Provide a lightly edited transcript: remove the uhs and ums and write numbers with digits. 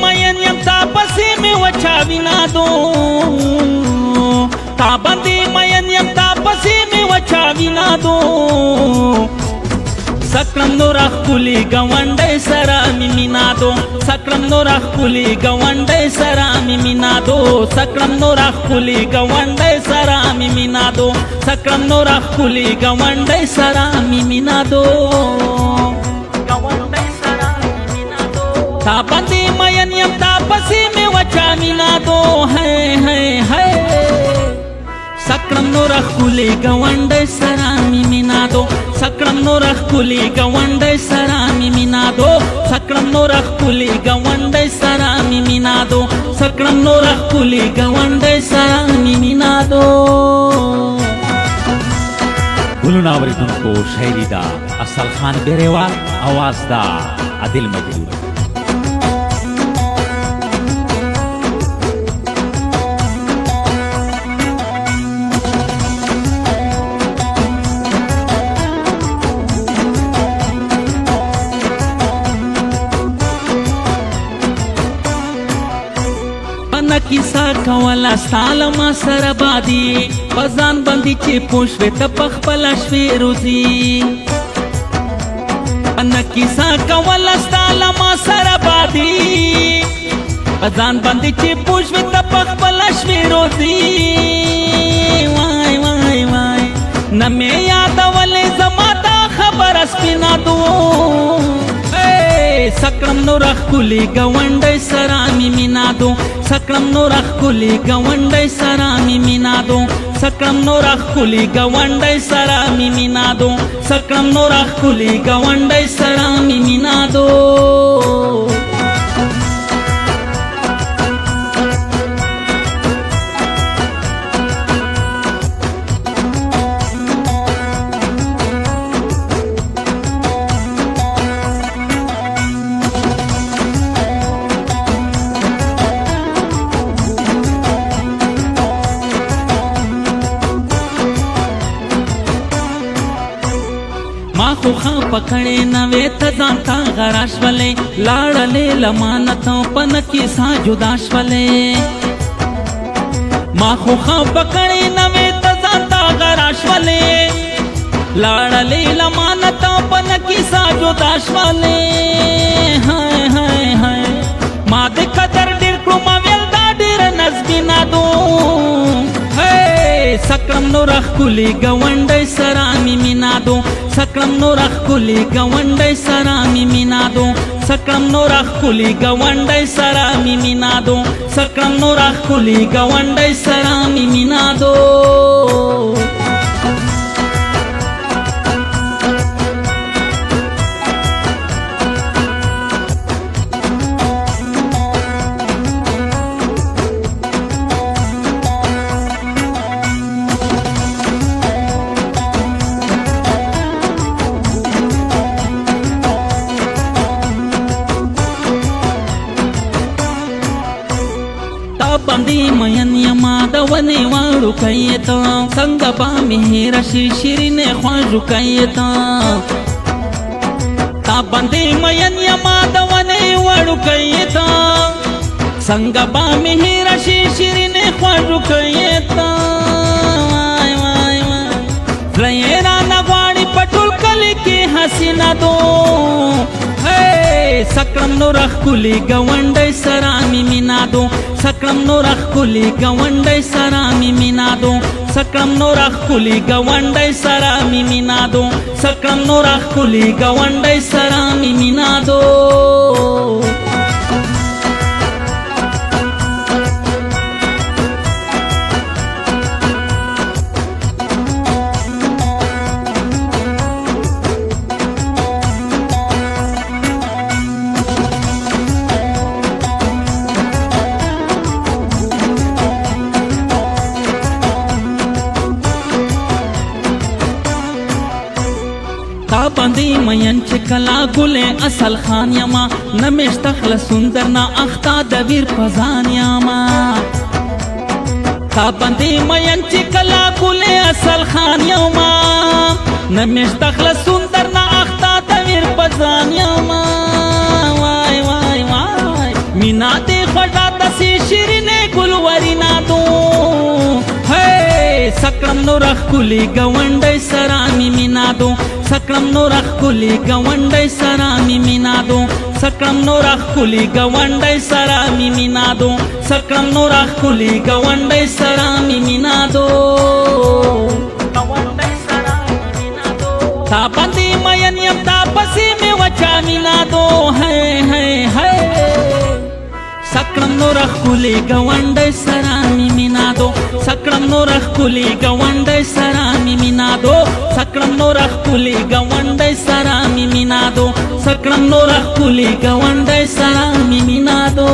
مین یم تا پسې مې وچا وینا دو تا باندې مین یم تا پسې مې وچا وینا دو سکړم نور ښکلي ګاونډی سره مې مینا دو سکړم نور ښکلي ګاونډی سره مې مینا دو سکړم نور ښکلي ګاونډی سره مې مینا دو سکړم نور ښکلي ګاونډی سره مې مینا دو تا باندې مین یم تا پسې مې وچا مینا دو سکړم نور ښکلي ګاونډی سره مې مینا دو سکړم نور ښکلي ګاونډی سره مې مینا دو سکړم نور ښکلي ګاونډی سره مې مینا دو سکړم نور ښکلي ګاونډی سره مې مینا دو ګلونه اورېدونکو شاعري دا افضل خان بیریوال आवाज دا عادل مجروح کیسا کولا ستاله ما سره بادي پزان باندې چې پوښوي ته پخپله شوې روزي انا کیسا کولا ستاله ما سره بادي پزان باندې چې پوښوي ته پخپله شوې روزي وای وای وای نه مې یادولې زما دا خبره سپینا دو سکړم نور ښکلي ګاونډی سره مې مینا دو سکړم نور ښکلي ګاونډی سره مې مینا دو سکړم نور ښکلي ګاونډی سره مې مینا دو سکړم نور ښکلي ګاونډی سره مې مینا دو خو خا پکړې نوې ته ځان تا غرا شولې لاړلې لمانته پن کې سا جدا شولې ما خو خا پکړې نوې ته ځان تا غرا شولې لاړلې لمانته پن کې سا جدا شولې هاي هاي هاي ما دې قدر ډېر کړم ویل دا ډېر نزبینا دو سکړم نور ښکلي ګاونډی سره مې مینا دو سکړم نور ښکلي ګاونډی سره مې مینا دو سکړم نور ښکلي ګاونډی سره مې مینا دو سکړم نور ښکلي ګاونډی سره مې مینا دو باندې مین یما د ونې واړو کوي ته څنګه به مې هېره شي شیرینې خواږو کوي ته تا باندې مین یما د ونې واړو کوي ته څنګه به مې هېره شي شیرینې خواږو کوي ته وای وای وای زړه یې رانه غواړي په ټول کلي کې حسینه دو سکړم نور ښکلي ګاونډی سره مې مینا دو سکړم نور ښکلي ګاونډی سره مې مینا دو سکړم نور ښکلي ګاونډی سره مې مینا دو سکړم نور ښکلي ګاونډی سره مې مینا دو تا باندې مین چې کلا ګلې اصل خان یما نمشته خلصون درنا اختا د ویر پزان یما تا باندې مین چې کلا ګلې اصل خان یما نمشته خلصون درنا اختا د ویر پزان یما وای وای وای مینا سکړم نور خولي گونډي سره می مینادو سکړم نور خولي گونډي سره می مینادو سکړم نور خولي گونډي سره می مینادو سکړم نور خولي گونډي سره می مینادو تا باندې مین یم تا پسې می وچا مینادو ہے ہے ہے سکړم نور خولي گونډي سره می مینادو سکړم نور خولي گونډي سره می مینادو سکړم نور خولي گونډي سره می مینادو سکړم نور خولي گونډي سره می مینادو